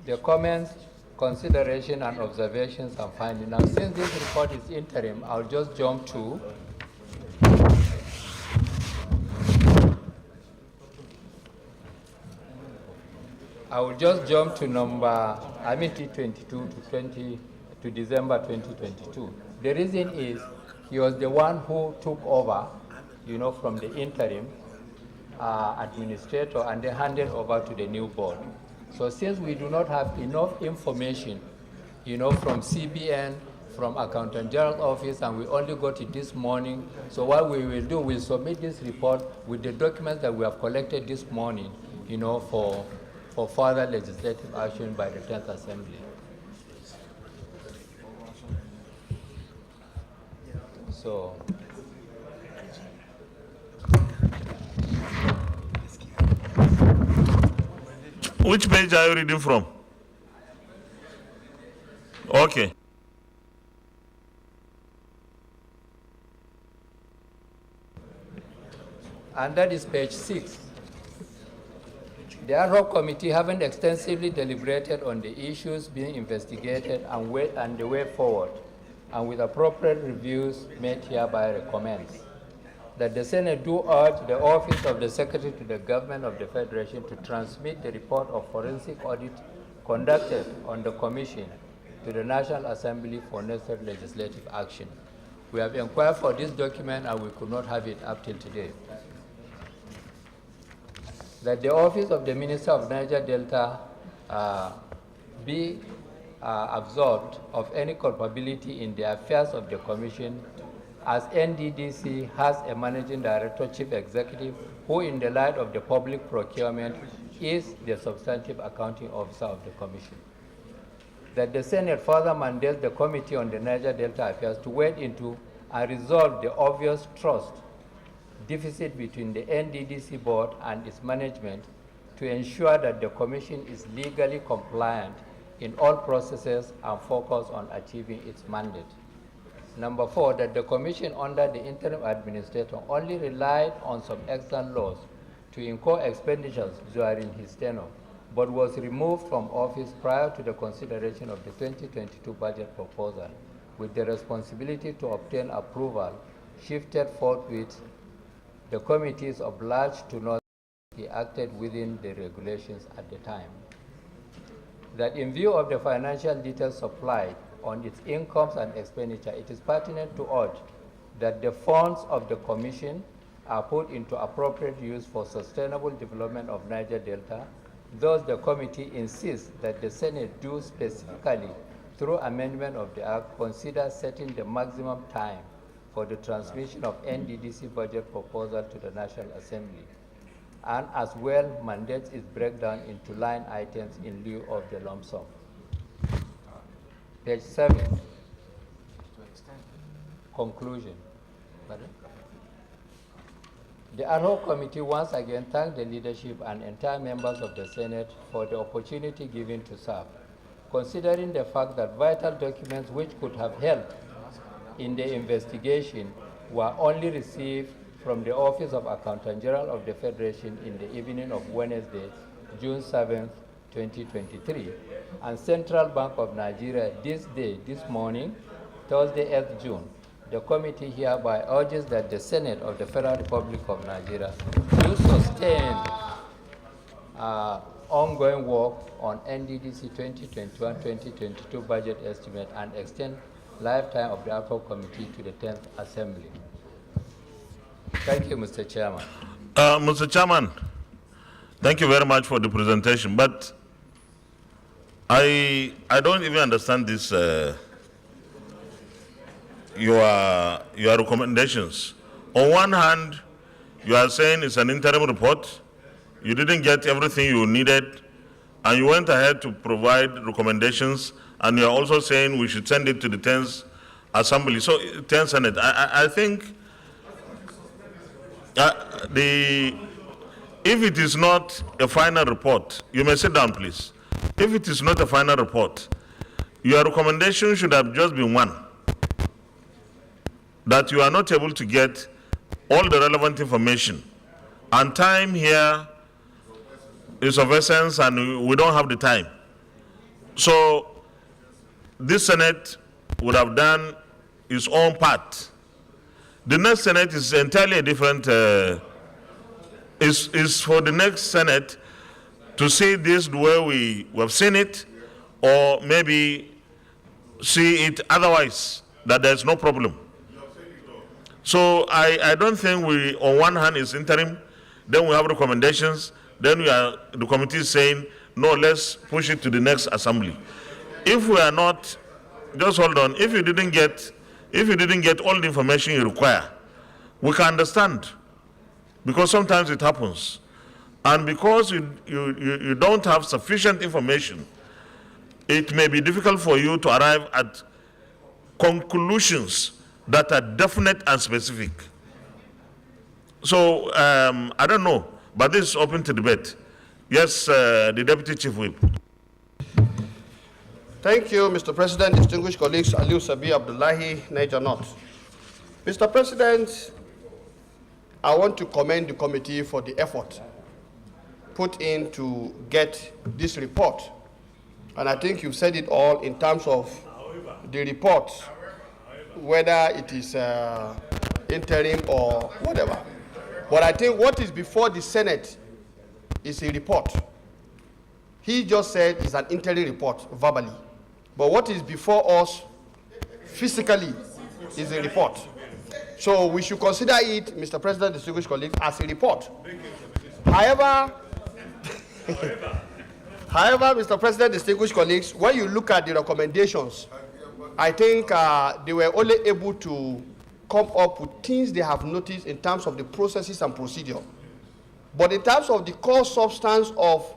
the comments, consideration, and observations and findings. Now, since this report is interim, I'll just jump to number, 2022 to December 2022. The reason is he was the one who took over, from the interim administrator and then handed over to the new board. So since we do not have enough information, from CBN, from Accountant General's office, and we only got it this morning, so what we will do, we'll submit this report with the documents that we have collected this morning, for further legislative action by the 10th Assembly. So, which page are you reading from? Okay. And that is page 6. The ad hoc committee, having extensively deliberated on the issues being investigated and the way forward, and with appropriate reviews made hereby recommends that the Senate do urge the Office of the Secretary to the Government of the Federation to transmit the report of forensic audit conducted on the Commission to the National Assembly for necessary legislative action. We have inquired for this document and we could not have it up till today. That the Office of the Minister of Niger Delta be absolved of any culpability in the affairs of the Commission, as NDDC has a Managing Director, Chief Executive, who in the light of the public procurement is the substantive accounting officer of the Commission. That the Senate further mandates the Committee on the Niger Delta Affairs to wade into and resolve the obvious trust deficit between the NDDC board and its management to ensure that the Commission is legally compliant in all processes and focus on achieving its mandate. Number 4, that the Commission under the interim administrator only relied on some external laws to incur expenditures during his tenure, but was removed from office prior to the consideration of the 2022 budget proposal, with the responsibility to obtain approval shifted forthwith. The committee is obliged to note that he acted within the regulations at the time. That in view of the financial details supplied on its incomes and expenditure, it is pertinent to urge that the funds of the Commission are put into appropriate use for sustainable development of Niger Delta. Thus, the committee insists that the Senate do specifically, through amendment of the Act, consider setting the maximum time for the transmission of NDDC budget proposal to the National Assembly, and as well mandates its breakdown into line items in lieu of the lump sum. Page 7. Conclusion. Pardon? The ad hoc committee once again thanked the leadership and entire members of the Senate for the opportunity given to serve, considering the fact that vital documents which could have helped in the investigation were only received from the Office of Accountant General of the Federation in the evening of Wednesday, June 7, 2023, and Central Bank of Nigeria this morning, Thursday, 8th June. The committee hereby urges that the Senate of the Federal Republic of Nigeria do sustain ongoing work on NDDC 2021-2022 budget estimate and extend lifetime of the ad hoc committee to the 10th Assembly. Thank you, Mr. Chairman. Mr. Chairman, thank you very much for the presentation, but I don't even understand this, your recommendations. On one hand, you are saying it's an interim report, you didn't get everything you needed, and you went ahead to provide recommendations, and you are also saying we should send it to the 10th Assembly, so 10th Senate. I think if it is not a final report, you may sit down, please. If it is not a final report, your recommendation should have just been one, that you are not able to get all the relevant information. And time here is of essence, and we don't have the time. So this Senate would have done its own part. The next Senate is entirely different. Is for the next Senate to see this the way we have seen it, or maybe see it otherwise, that there's no problem. So I don't think we, on one hand, is interim, then we have recommendations, then the committee is saying, no, let's push it to the next assembly. If we are not, just hold on, if you didn't get all the information you require, we can understand, because sometimes it happens. And because you don't have sufficient information, it may be difficult for you to arrive at conclusions that are definite and specific. So I don't know, but this is open to debate. Yes, the Deputy Chief Whip. Thank you, Mr. President, distinguished colleagues, Aliu Sabi Abdullahi, Niger North. Mr. President, I want to commend the committee for the effort put in to get this report. And I think you've said it all in terms of the report, whether it is interim or whatever. But I think what is before the Senate is a report. He just said it's an interim report verbally. But what is before us physically is a report. So we should consider it, Mr. President, distinguished colleagues, as a report. However, Mr. President, distinguished colleagues, when you look at the recommendations, I think they were only able to come up with things they have noticed in terms of the processes and procedure. But in terms of the core substance of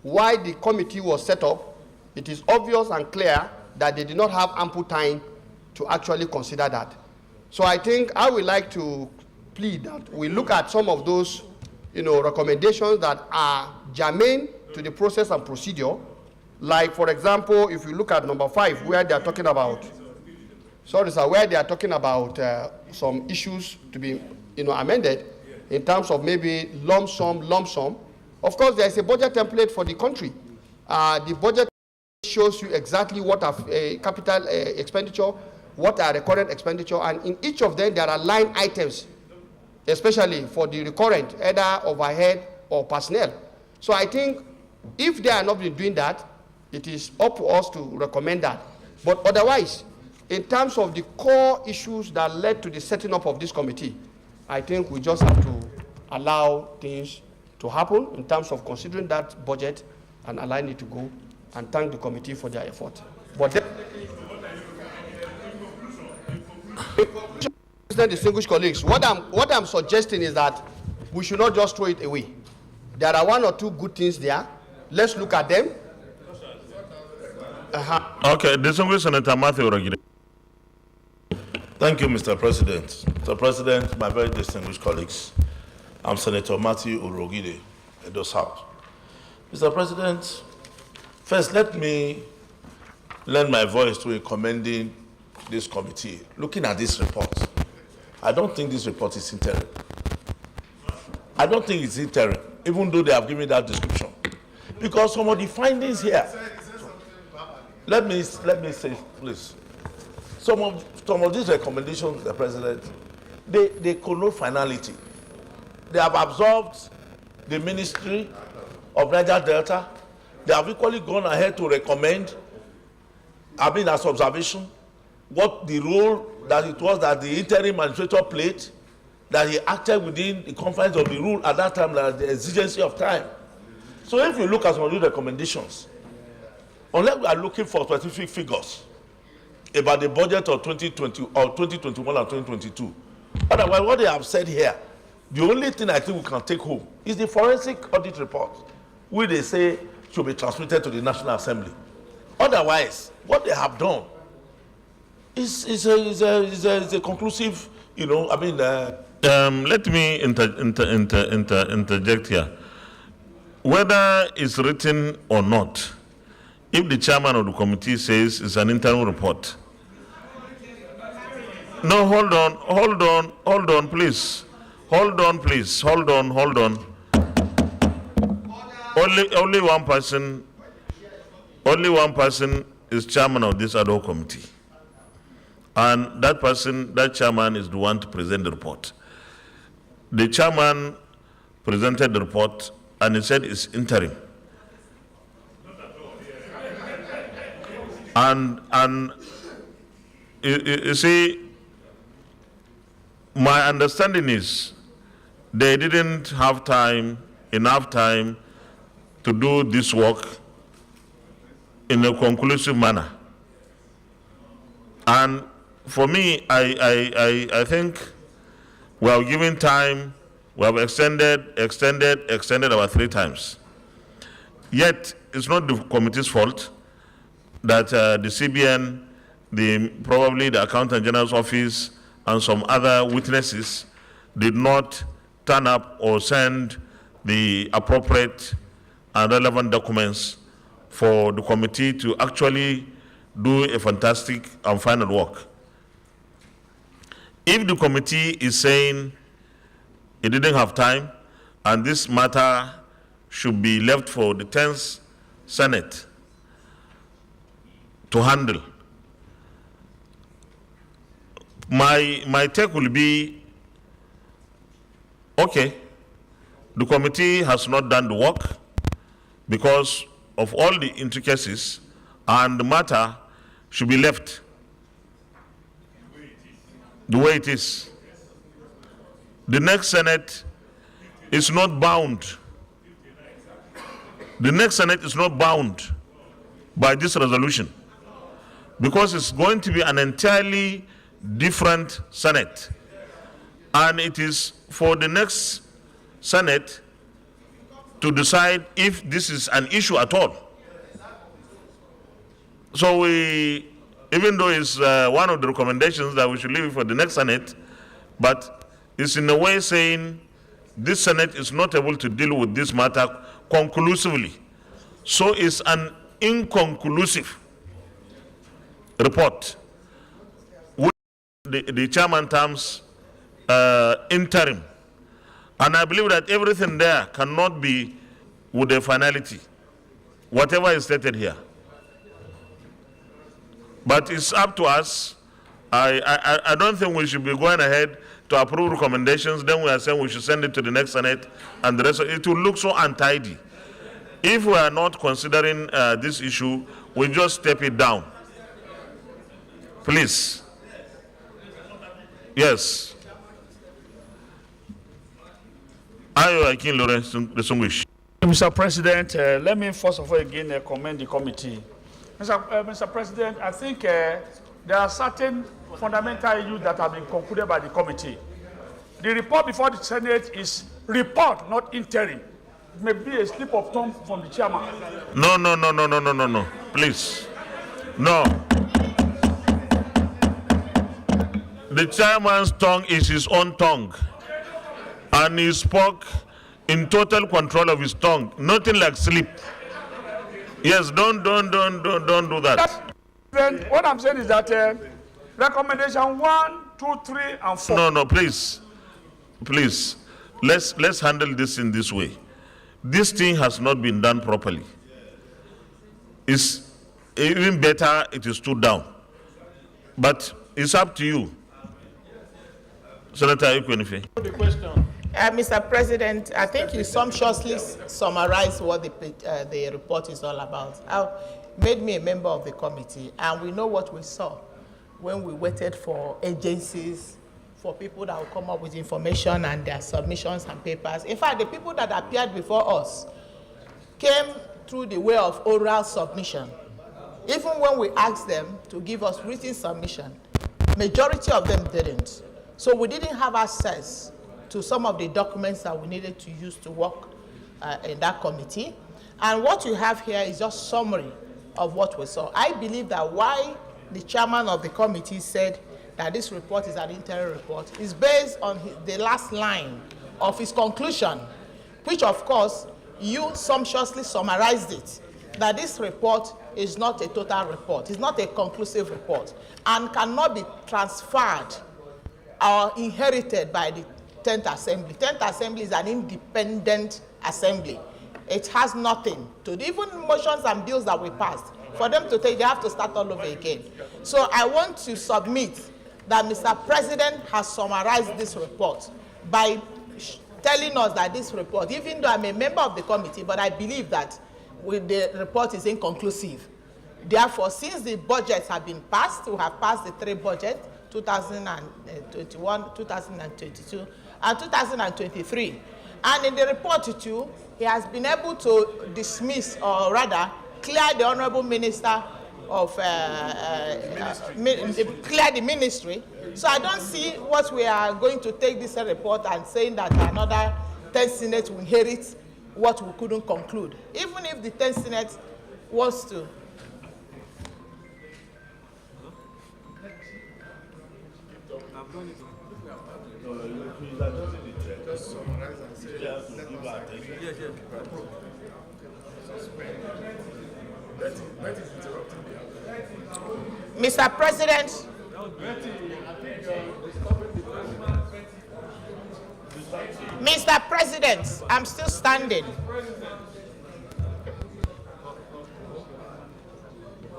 why the committee was set up, it is obvious and clear that they did not have ample time to actually consider that. So I think I would like to plead that we look at some of those recommendations that are germane to the process and procedure. Like, for example, if you look at number 5, where they are talking about, where they are talking about some issues to be amended in terms of maybe lump sum. Of course, there is a budget template for the country. The budget shows you exactly what are capital expenditure, what are recurrent expenditure, and in each of them there are line items, especially for the recurrent, either overhead or personnel. So I think if they are not been doing that, it is up to us to recommend that. But otherwise, in terms of the core issues that led to the setting up of this committee, I think we just have to allow things to happen in terms of considering that budget and allowing it to go, and thank the committee for their effort. But distinguished colleagues, what I'm suggesting is that we should not just throw it away. There are 1 or 2 good things there. Let's look at them. Okay, distinguished Senator Matthew Orogide. Thank you, Mr. President. Mr. President, my very distinguished colleagues, I'm Senator Matthew Orogide, Edo South. Mr. President, first let me lend my voice to commending this committee. Looking at this report, I don't think this report is interim. I don't think it's interim, even though they have given that description. Because some of the findings here, let me say, please, some of these recommendations, Mr. President, they connote finality. They have absorbed the Ministry of Niger Delta. They have equally gone ahead to recommend, as observation, what the role that it was that the interim administrator played, that he acted within the confines of the rule at that time, that the exigency of time. So if you look at some of these recommendations, unless we are looking for specific figures about the budget of 2020 or 2021 and 2022, otherwise what they have said here, the only thing I think we can take home is the forensic audit report, which they say should be transmitted to the National Assembly. Otherwise, what they have done is a conclusive, Let me interject here. Whether it's written or not, if the chairman of the committee says it's an interim report. No, hold on, please. Hold on. Only one person only one person is chairman of this ad hoc committee. And that person, that chairman, is the one to present the report. The chairman presented the report and he said it's interim. And you see, my understanding is they didn't have enough time to do this work in a conclusive manner. And for me, I think we have given time, we have extended about 3 times. Yet, it's not the committee's fault that the CBN, probably the Accountant General's office, and some other witnesses did not turn up or send the appropriate and relevant documents for the committee to actually do a fantastic and final work. If the committee is saying it didn't have time and this matter should be left for the 10th Senate to handle, my take will be, okay, the committee has not done the work because of all the intricacies, and the matter should be left the way it is. The next Senate is not bound. The next Senate is not bound by this resolution because it's going to be an entirely different Senate. And it is for the next Senate to decide if this is an issue at all. So even though it's one of the recommendations that we should leave it for the next Senate, but it's in a way saying this Senate is not able to deal with this matter conclusively. So it's an inconclusive report, which the chairman terms interim. And I believe that everything there cannot be with a finality, whatever is stated here. But it's up to us. I don't think we should be going ahead to approve recommendations, then we are saying we should send it to the next Senate, and the rest of it will look so untidy. If we are not considering this issue, we just step it down. Please. Yes. Mr. President, let me first of all again commend the committee. Mr. President, I think there are certain fundamental issues that have been concluded by the committee. The report before the Senate is report, not interim. It may be a slip of tongue from the chairman. No. Please. No. The chairman's tongue is his own tongue. And he spoke in total control of his tongue. Nothing like slip. Yes, don't do that. Then what I'm saying is that recommendation 1, 2, 3, and 4. No, please. Let's handle this in this way. This thing has not been done properly. It's even better it is stood down. But it's up to you. Senator Ikwenife. The question. Mr. President, I think you sumptuously summarized what the report is all about. Made me a member of the committee, and we know what we saw when we waited for agencies, for people that will come up with information and their submissions and papers. In fact, the people that appeared before us came through the way of oral submission. Even when we asked them to give us written submission, majority of them didn't. So we didn't have access to some of the documents that we needed to use to work in that committee. And what you have here is just summary of what we saw. I believe that why the chairman of the committee said that this report is an interim report is based on the last line of his conclusion, which of course you sumptuously summarized it, that this report is not a total report, it's not a conclusive report, and cannot be transferred or inherited by the 10th Assembly. 10th Assembly is an independent assembly. It has nothing to do. Even motions and bills that we passed For them to take, they have to start all over again. So I want to submit that Mr. President has summarized this report by telling us that this report, even though I'm a member of the committee, but I believe that the report is inconclusive. Therefore, since the budgets have been passed, we have passed the 3 budgets, 2021, 2022, and 2023. And in the report too, he has been able to dismiss, or rather, clear the Honorable Minister of clear the ministry. So I don't see what we are going to take this report and saying that another 10 Senate will inherit what we couldn't conclude. Even if the 10 Senate wants to. Mr. President, Mr. President, I'm still standing.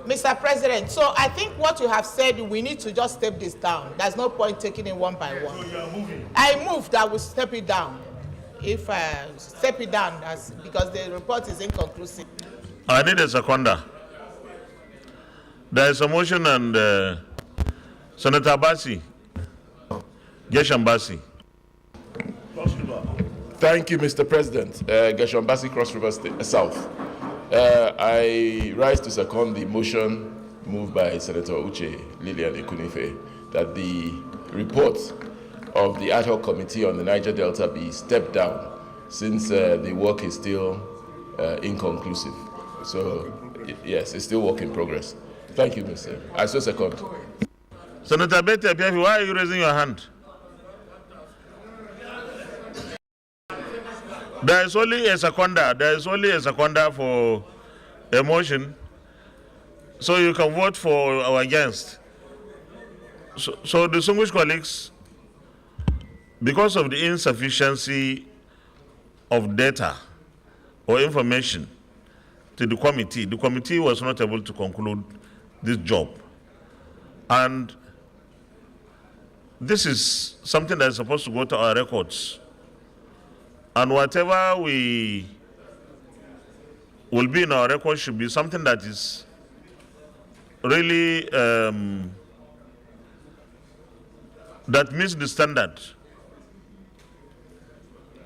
Mr. President, so I think what you have said, we need to just step this down. There's no point taking it one by one. I move that we step it down. If step it down, because the report is inconclusive. I need a seconder. There is a motion, and Senator Bassi, Gesham Bassi. Thank you, Mr. President. Gesham Bassi, Cross River State, South. I rise to second the motion moved by Senator Uche Lilian Ekunife that the report of the ad hoc committee on the Niger Delta be stepped down, since the work is still inconclusive. So, yes, it's still work in progress. Thank you, Mr. I so second. Senator Bete, why are you raising your hand? There is only a seconder. There is only a seconder for a motion, so you can vote for or against. So distinguished colleagues, because of the insufficiency of data or information to the committee was not able to conclude this job. And this is something that is supposed to go to our records. And whatever we will be in our records should be something that is really, that meets the standard.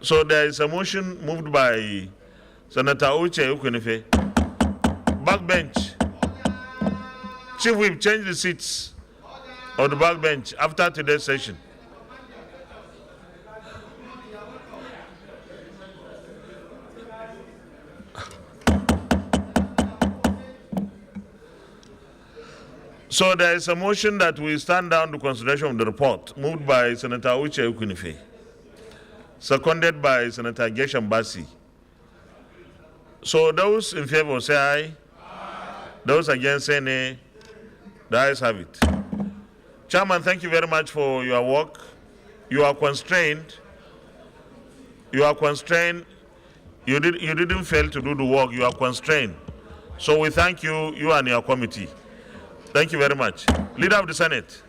So there is a motion moved by Senator Uche Ekunife. Backbench. Chief, we've changed the seats of the backbench after today's session. So there is a motion that we stand down to consideration of the report, moved by Senator Uche Ekunife, seconded by Senator Gesham Bassi. So those in favor say aye. Those against say nay. The ayes have it. Chairman, thank you very much for your work. You are constrained. You are constrained. You didn't fail to do the work. You are constrained. So we thank you, you and your committee. Thank you very much. Leader of the Senate.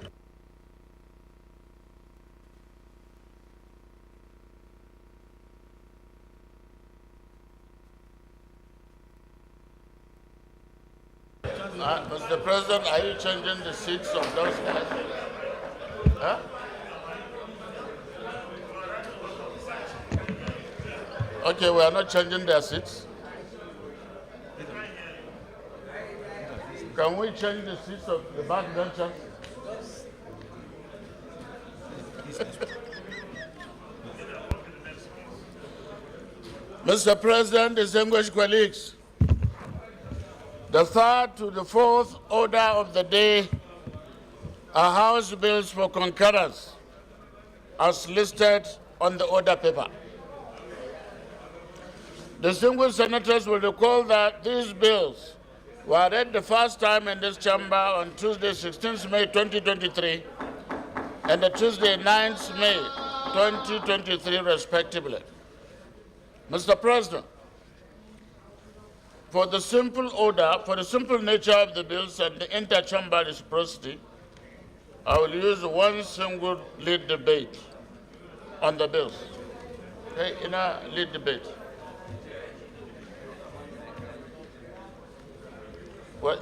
Mr. President, are you changing the seats of those guys? Huh? Okay, we are not changing their seats. Can we change the seats of the backbenchers? Mr. President, distinguished colleagues, the third to the fourth order of the day are House bills for concurrence, as listed on the order paper. Distinguished senators will recall that these bills were read the first time in this chamber on Tuesday, 16th May 2023, and the Tuesday, 9th May 2023, respectively. Mr. President, For the simple nature of the bills and the interchamber reciprocity, I will use one single lead debate on the bills. Okay, in a lead debate. What,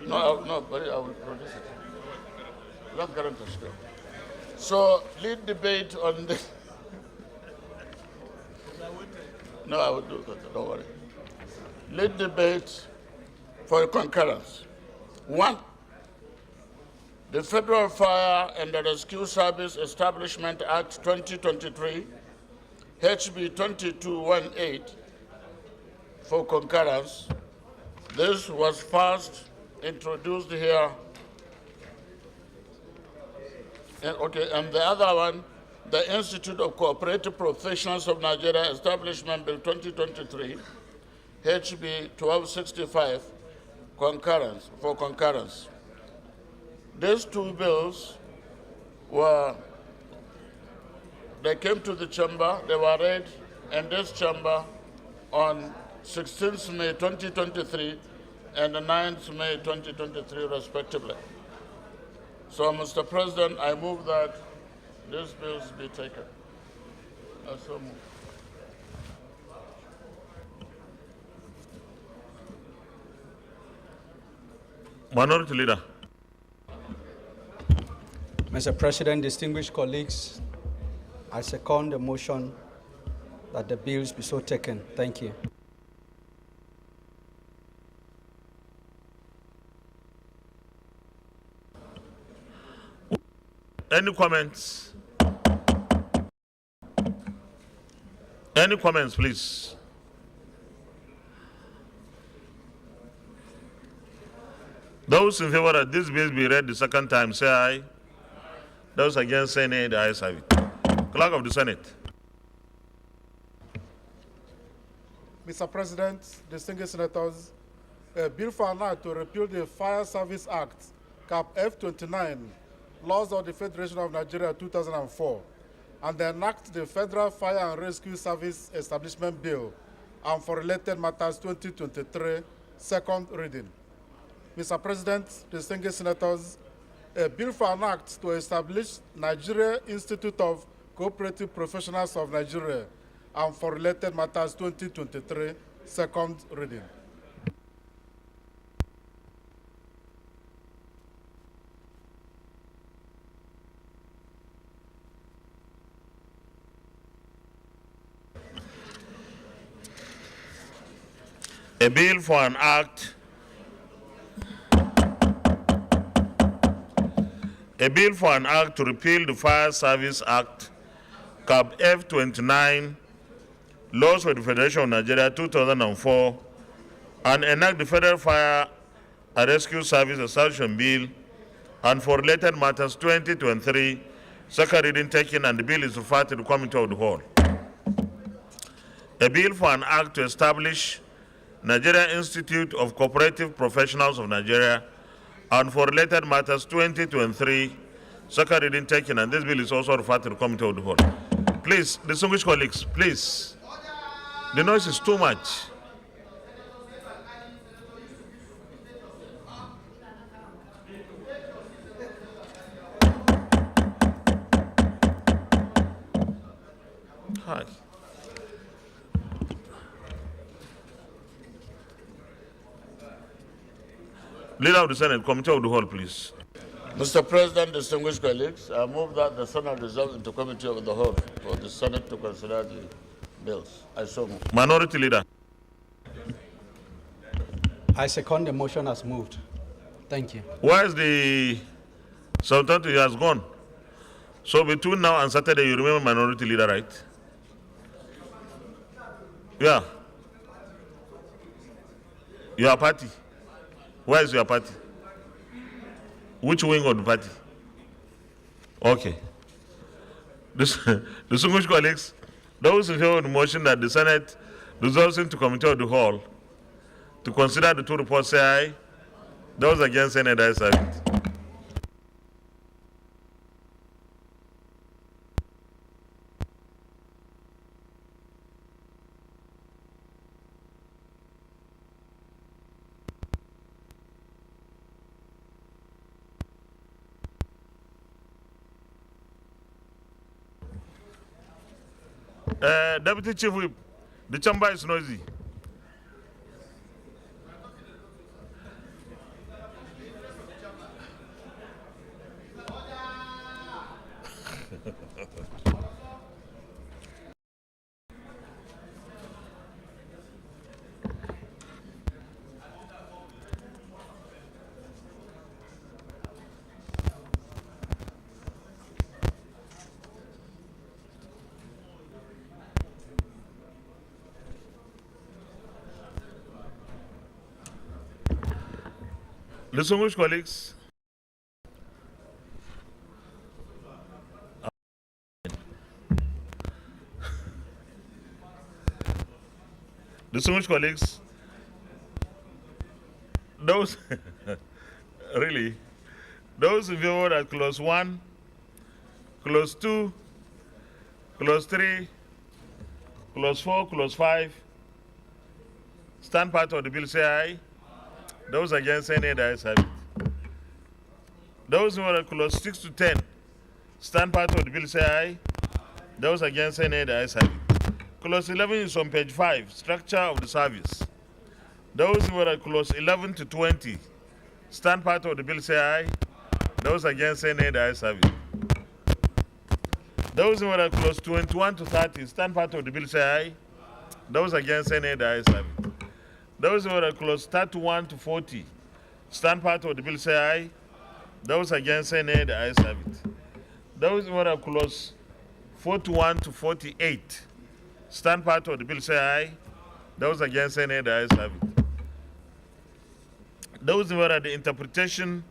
No, but I will produce it. Not current script. So, lead debate on the. No, I will do that, don't worry. Lead debate for concurrence. 1. The Federal Fire and the Rescue Service Establishment Act 2023, HB 2218, for concurrence. This was first introduced here. And the other one, the Institute of Cooperative Professionals of Nigeria Establishment Bill 2023, HB 1265, for concurrence. These two bills they came to the chamber, they were read in this chamber on 16th May 2023 and the 9th May 2023 respectively. So, Mr. President, I move that these bills be taken. I so move. Minority Leader. Mr. President, distinguished colleagues, I second the motion that the bills be so taken. Thank you. Any comments? Any comments, please? Those in favor that this bill be read the second time, say aye. Those against, say nay. The ayes have it. Clerk of the Senate. Mr. President, distinguished senators, a bill for an act to repeal the Fire Service Act, Cap F29, Laws of the Federation of Nigeria 2004, and enact the Federal Fire and Rescue Service Establishment Bill, and for related matters 2023, second reading. Mr. President, distinguished senators, a bill for an act to establish Nigeria Institute of Cooperative Professionals of Nigeria, and for related matters 2023, second reading. A bill for an act. A bill for an act to repeal the Fire Service Act, Cap F29, Laws for the Federation of Nigeria 2004, and enact the Federal Fire and Rescue Service Establishment Bill, and for related matters 2023, second reading taken, and the bill is referred to the Committee of the Whole. A bill for an act to establish Nigeria Institute of Cooperative Professionals of Nigeria, and for related matters 2023, second reading taken, and this bill is also referred to the Committee of the Whole. Please, distinguished colleagues, please. The noise is too much. Hi. Leader of the Senate, Committee of the Whole, please. Mr. President, distinguished colleagues, I move that the Senate resolve into Committee of the Whole for the Senate to consider the bills. I so move. Minority Leader. I second the motion as moved. Thank you. Why is the Sultan? He has gone. So between now and Saturday, you remember Minority Leader, right? Yeah. Your party. Where is your party? Which wing of the party? Okay. Distinguished colleagues, those in favor of the motion that the Senate resolves into Committee of the Whole to consider the two reports, say aye. Those against, say nay. The ayes have it. Deputy Chief Whip, the chamber is noisy. Distinguished colleagues, those really, those in favor at clause 1, clause 2, clause 3, clause 4, clause 5, stand part of the bill say aye. Those against say nay, the ayes have it. Those who are at clause 6 to 10, stand part of the bill say aye. Those against say nay, the ayes have it. Clause 11 is on page 5, structure of the service. Those who are at clause 11 to 20, stand part of the bill say aye. Those against say nay, the ayes have it. Those who are at clause 21 to 30, stand part of the bill say aye. Those against say nay, the ayes have it. Those who are at clause 31 to 40, stand part of the bill say aye. Those against say nay, the ayes have it. Those who are at clause 41 to 48, stand part of the bill say aye. Those against say nay, the ayes have it. Those who are at the interpretation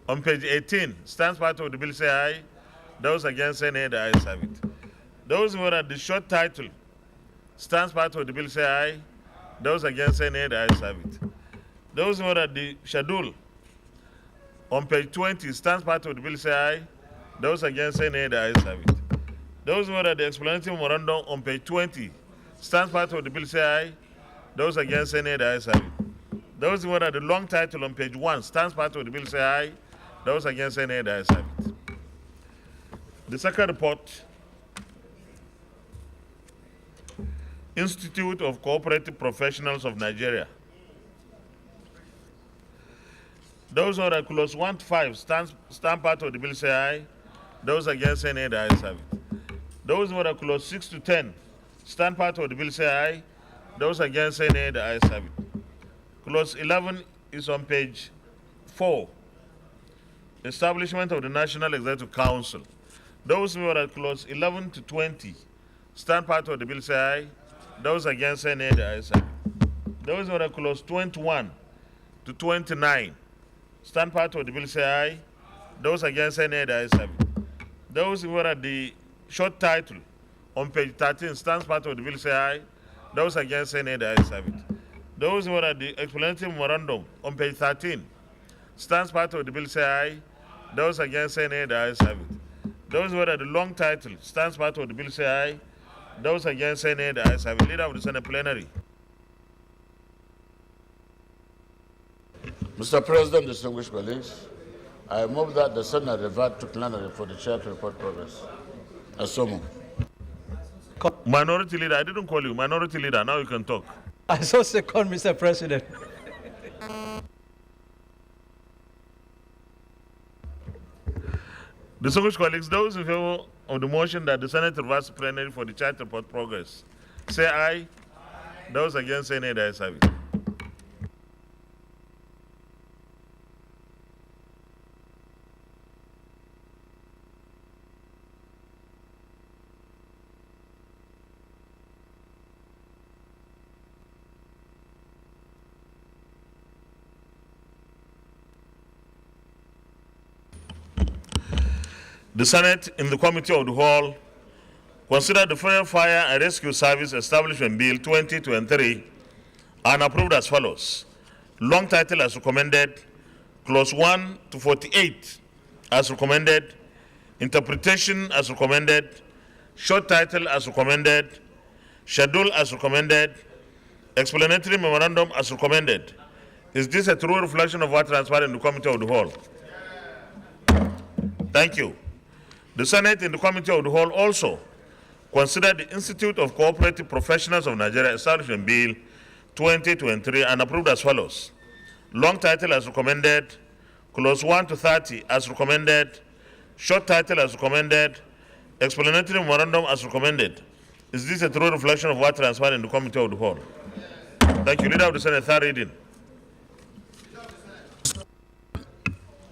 on page 18, stand part of the bill say aye. Those against say nay, the ayes have it. Those who are at the short title, stand part of the bill say aye. Those against say nay, the ayes have it. Those who are at the schedule on page 20, stands part of the bill say aye. Those against say nay, the ayes have it. Those who are at the explanatory memorandum on page 20, stands part of the bill say aye. Those against say nay, the ayes have it. Those who are at the long title on page 1, stands part of the bill say aye. Those against say nay, the ayes have it. The second report, Institute of Cooperative Professionals of Nigeria. Those who are at clause 1 to 5, stand part of the bill say aye. Those against say nay, the ayes have it. Those who are at clause 6 to 10, stand part of the bill say aye. Those against say nay, the ayes have it. Clause 11 is on page 4, Establishment of the National Executive Council. Those who are at clause 11 to 20, stand part of the bill say aye. Those against say nay, the ayes have it. Those who are at clause 21 to 29, stand part of the bill say aye. Those against say nay, the ayes have it. Those who are at the short title on page 13, stand part of the bill say aye. Those against say nay, the ayes have it. Those who are at the explanatory memorandum on page 13, stand part of the bill say aye. Those against say nay, the ayes have it. Those who are at the long title, stand part of the bill say aye. Those against say nay, the ayes have it. Leader of the Senate Plenary. Mr. President, distinguished colleagues, I move that the Senate revert to plenary for the chair to report progress. Assume. Minority Leader, I didn't call you. Minority Leader, now you can talk. I so second, Mr. President. Distinguished colleagues, those in favor of the motion that the Senate reverse plenary for the chair to report progress, say aye. Aye. Those against say nay, the ayes have it. The Senate, in the Committee of the Whole, considered the Fire and Rescue Service Establishment Bill 2023 and approved as follows. Long title as recommended, clause 1 to 48 as recommended, interpretation as recommended, short title as recommended, schedule as recommended, explanatory memorandum as recommended. Is this a true reflection of what transpired in the Committee of the Whole? Thank you. The Senate in the Committee of the Whole also consider the Institute of Cooperative Professionals of Nigeria Establishment Bill 2023 and approved as follows. Long title as recommended, clause 1 to 30 as recommended, short title as recommended, explanatory memorandum as recommended. Is this a true reflection of what transpired in the committee of the whole? Thank you. Leader of the Senate, third reading.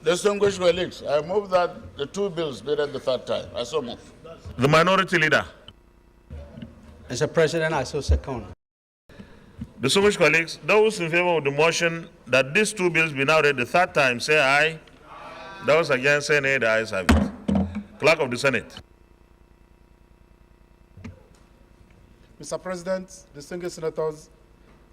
Distinguished colleagues, I move that the two bills be read the third time. I so move. The minority leader. Mr. President, I so second. Distinguished colleagues, those in favor of the motion that these two bills be now read the third time, say aye. Those against, say nay. The ayes have it. Clerk of the Senate. Mr. President, distinguished senators,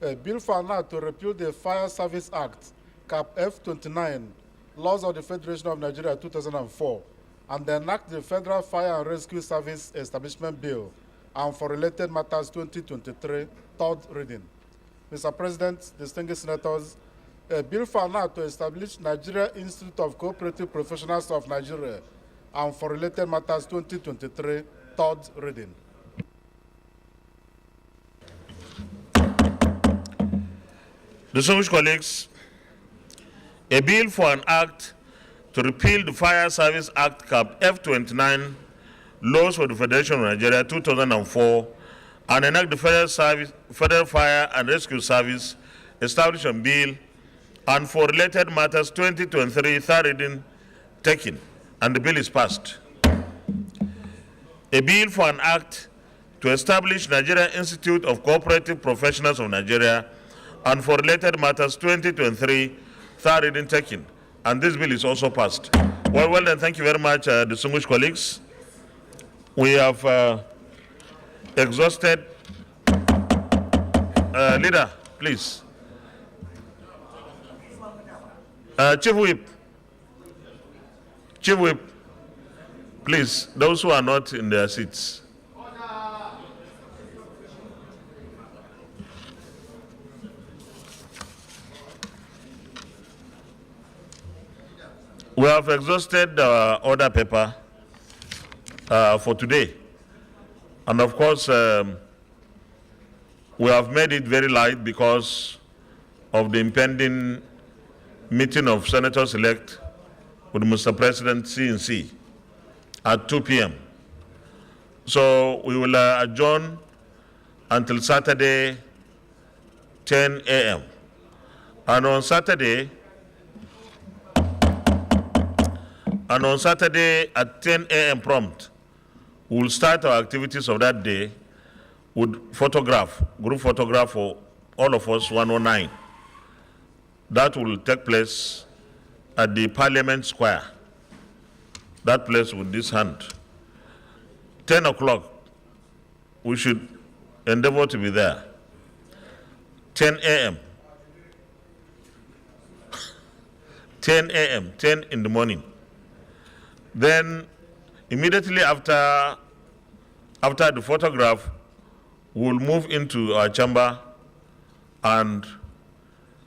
a bill for an act to repeal the Fire Service Act, Cap F29, Laws of the Federation of Nigeria 2004, and enact the Federal Fire and Rescue Service Establishment Bill, and for related matters 2023, third reading. Mr. President, distinguished senators, a bill for an act to establish Nigeria Institute of Cooperative Professionals of Nigeria, and for related matters 2023, third reading. Distinguished colleagues, a bill for an act to repeal the Fire Service Act Cap F29, Laws for the Federation of Nigeria 2004, and enact the Federal Fire and Rescue Service Establishment Bill, and for related matters 2023, third reading taken, and the bill is passed. A bill for an act to establish Nigeria Institute of Cooperative Professionals of Nigeria, and for related matters 2023, third reading taken, and this bill is also passed. Well then, thank you very much, distinguished colleagues. We have exhausted. Leader, please. Chief Whip, please, those who are not in their seats. We have exhausted our order paper for today. And of course, we have made it very light because of the impending meeting of Senators-elect with Mr. President CNC at 2 p.m. So we will adjourn until Saturday, 10 a.m. And on Saturday at 10 a.m. prompt, we'll start our activities of that day with group photograph for all of us, 109. That will take place at the Parliament Square. That place with this hand. 10 o'clock, we should endeavor to be there. 10 a.m. 10 a.m., 10 in the morning. Then, immediately after the photograph, we'll move into our chamber and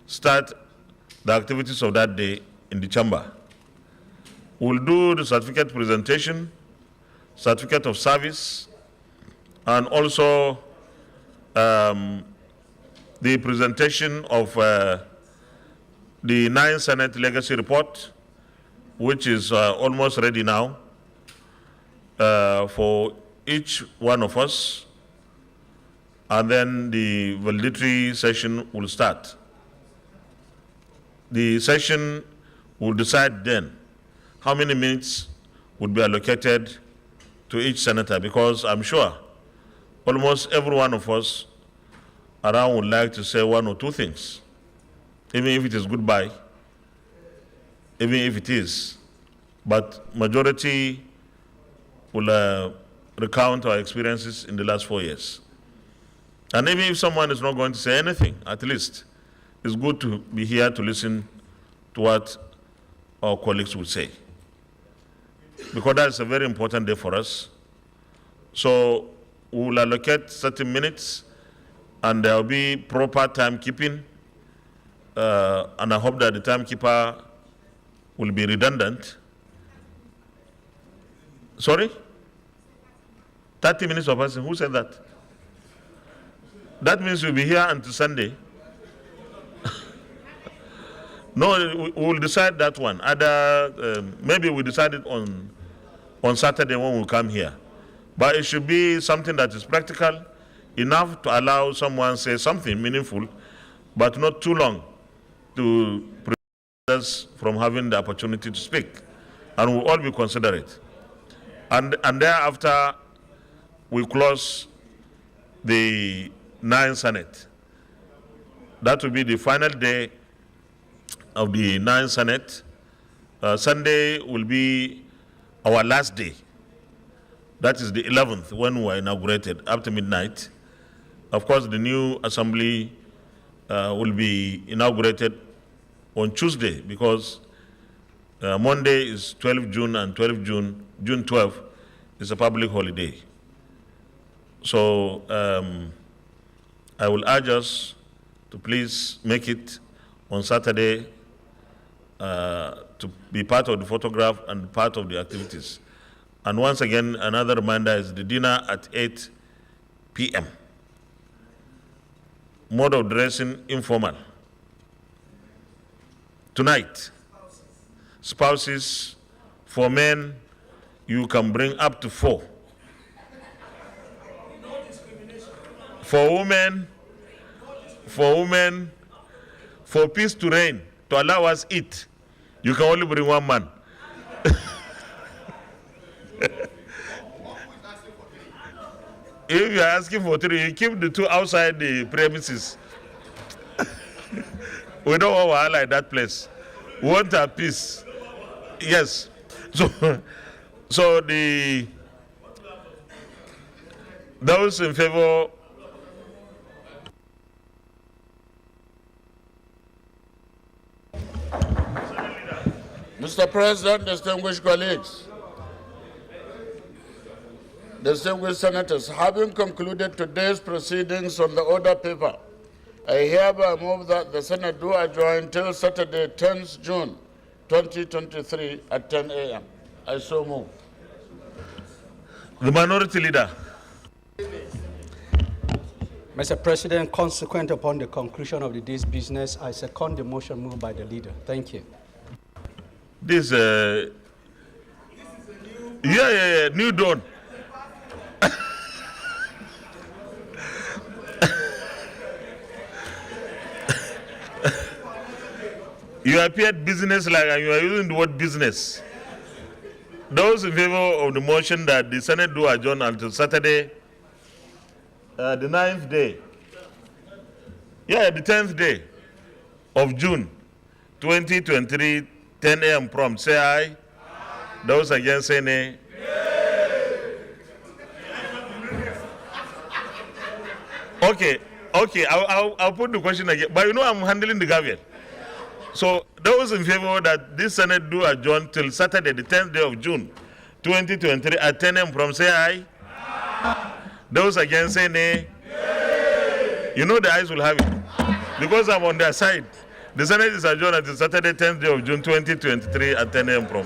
start the activities of that day in the chamber. We'll do the certificate presentation, certificate of service, and also the presentation of the 9th Senate Legacy Report, which is almost ready now for each one of us, and then the valedictory session will start. The session will decide then how many minutes would be allocated to each senator, because I'm sure almost every one of us around would like to say one or two things, even if it is goodbye, even if it is, but majority will recount our experiences in the last 4 years. And even if someone is not going to say anything, at least it's good to be here to listen to what our colleagues will say, because that's a very important day for us. So we will allocate certain minutes, and there will be proper timekeeping, and I hope that the timekeeper will be redundant. Sorry? 30 minutes of fasting. Who said that? That means we'll be here until Sunday. No, we'll decide that one. Maybe we decide it on Saturday when we come here. But it should be something that is practical, enough to allow someone to say something meaningful, but not too long to prevent us from having the opportunity to speak. And we'll all be considerate. And thereafter, we close the 9th Senate. That will be the final day of the 9th Senate. Sunday will be our last day. That is the 11th when we are inaugurated after midnight. Of course, the new assembly will be inaugurated on Tuesday because Monday is 12 June and June 12 is a public holiday. So I will urge us to please make it on Saturday to be part of the photograph and part of the activities. And once again, another reminder is the dinner at 8 p.m. Mode of dressing, informal. Tonight, spouses, for men, you can bring up to 4. For women, for peace to reign, to allow us eat, you can only bring 1 man. If you are asking for 3, you keep the 2 outside the premises. We don't want to highlight that place. We want our peace. Yes. So those in favor. Mr. President, distinguished colleagues, distinguished senators, having concluded today's proceedings on the order paper, I hereby move that the Senate do adjourn till Saturday, 10th June 2023 at 10 a.m. I so move. The minority leader. Mr. President, consequent upon the conclusion of the day's business, I second the motion moved by the leader. Thank you. This new dawn. You appeared business-like and you are using the word business. Those in favor of the motion that the Senate do adjourn until Saturday, the 9th day, the 10th day of June 2023, 10 a.m. prompt, say aye. Those against say nay. Okay, I'll put the question again. But you know I'm handling the gavel. So those in favor that this Senate do adjourn till Saturday, the 10th day of June, 2023 at 10 a.m. from say aye. Those against say nay. You know the ayes will have it. Because I'm on their side. The Senate is adjourned until Saturday, 10th day of June, 2023 at 10 a.m. from.